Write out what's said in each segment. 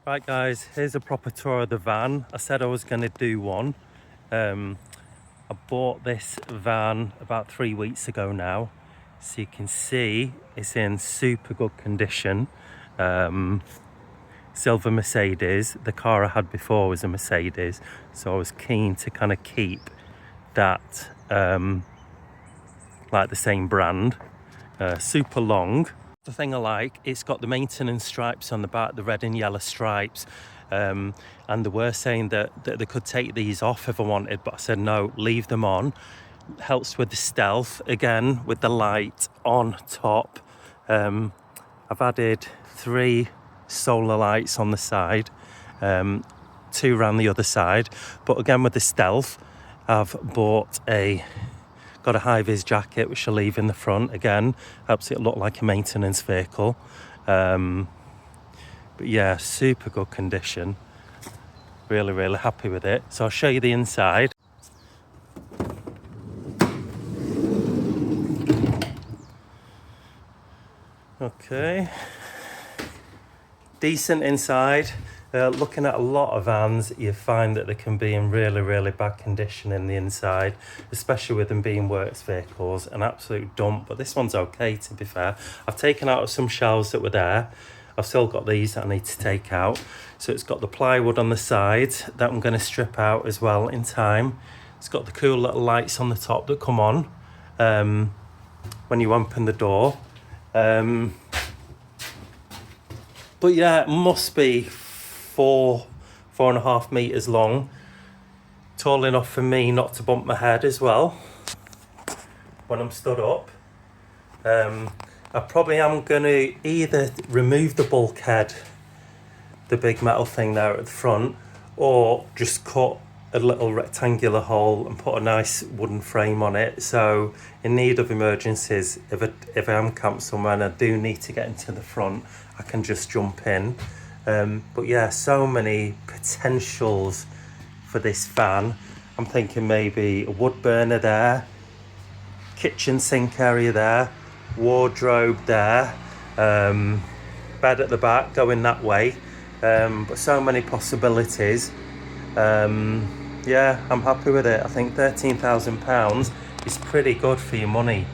Right guys, here's a proper tour of the van. I said I was going to do one. I bought this van about 3 weeks ago now. So you can see it's in super good condition. Silver Mercedes. The car I had before was a Mercedes. So I was keen to kind of keep that like the same brand. Super long. The thing I like, it's got the maintenance stripes on the back, the red and yellow stripes, and they were saying that they could take these off if I wanted, but I said no, leave them on. Helps with the stealth again, with the light on top. I've added 3 solar lights on the side, 2 around the other side, but again with the stealth I've got a high-vis jacket which I'll leave in the front. Again, helps it look like a maintenance vehicle. But yeah, super good condition. Really happy with it. So I'll show you the inside. Okay, decent inside. Looking at a lot of vans, you find that they can be in really bad condition in the inside, especially with them being works vehicles, an absolute dump. But this one's okay, to be fair. I've taken out some shelves that were there. I've still got these that I need to take out. So it's got the plywood on the side that I'm going to strip out as well in time. It's got the cool little lights on the top that come on when you open the door. But yeah, it must be 4.5 meters long, tall enough for me not to bump my head as well when I'm stood up. I probably am going to either remove the bulkhead, the big metal thing there at the front, or just cut a little rectangular hole and put a nice wooden frame on it. So in need of emergencies, if I am camped somewhere and I do need to get into the front, I can just jump in. But yeah, so many potentials for this van. I'm thinking maybe a wood burner there, kitchen sink area there, wardrobe there, bed at the back going that way. But so many possibilities. Yeah, I'm happy with it. I think £13,000 is pretty good for your money.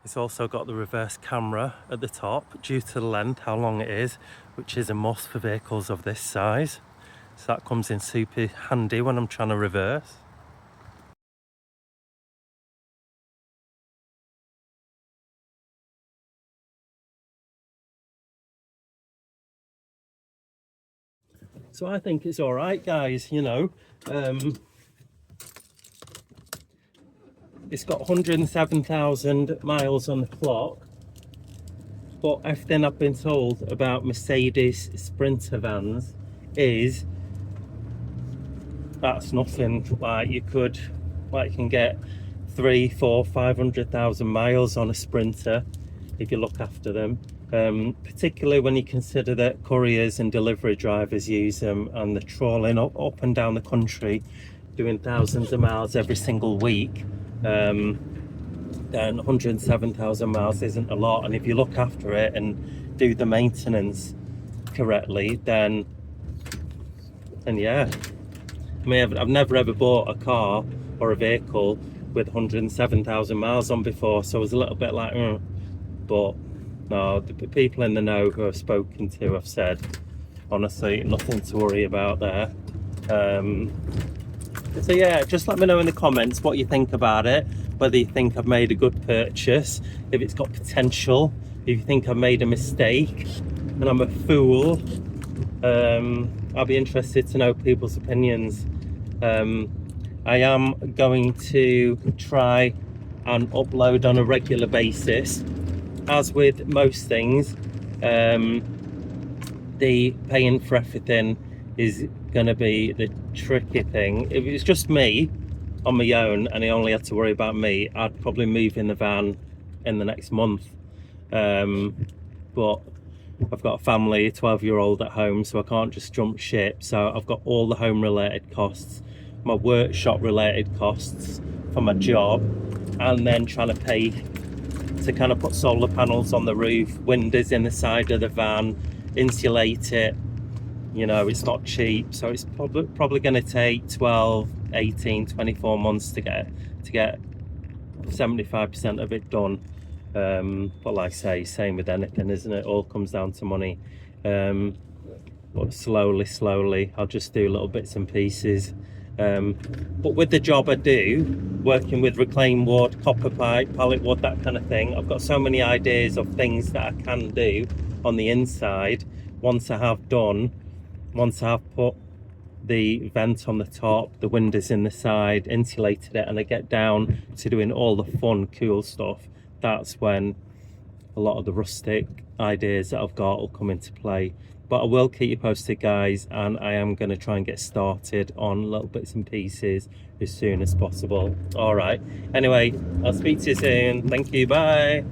It's also got the reverse camera at the top due to the length, how long it is, which is a must for vehicles of this size. So that comes in super handy when I'm trying to reverse. So I think it's all right, guys, you know. It's got 107,000 miles on the clock, but everything I've been told about Mercedes Sprinter vans is that's nothing. Like you can get 3, 4, 500,000 miles on a Sprinter if you look after them. Particularly when you consider that couriers and delivery drivers use them and they're trawling up and down the country doing thousands of miles every single week. Then 107,000 miles isn't a lot, and if you look after it and do the maintenance correctly, then yeah. I mean, I've never ever bought a car or a vehicle with 107,000 miles on before, so I was a little bit like, but no, the people in the know who I've spoken to have said, honestly, nothing to worry about there. So yeah, just let me know in the comments what you think about it, whether you think I've made a good purchase, if it's got potential, if you think I've made a mistake and I'm a fool. I'll be interested to know people's opinions. I am going to try and upload on a regular basis. As with most things, the paying for everything is going to be the tricky thing. If it was just me on my own and I only had to worry about me, I'd probably move in the van in the next month. But I've got a family, a 12-year-old at home, so I can't just jump ship. So I've got all the home related costs, my workshop related costs for my job, and then trying to pay to kind of put solar panels on the roof, windows in the side of the van, insulate it. You know, it's not cheap, so it's probably going to take 12, 18, 24 months to get 75% of it done. But like I say, same with anything, isn't it? All comes down to money. But slowly, I'll just do little bits and pieces. But with the job I do, working with reclaimed wood, copper pipe, pallet wood, that kind of thing, I've got so many ideas of things that I can do on the inside once I have put the vent on the top, the windows in the side, insulated it, and I get down to doing all the fun, cool stuff. That's when a lot of the rustic ideas that I've got will come into play. But I will keep you posted, guys, and I am going to try and get started on little bits and pieces as soon as possible. All right. Anyway, I'll speak to you soon. Thank you. Bye.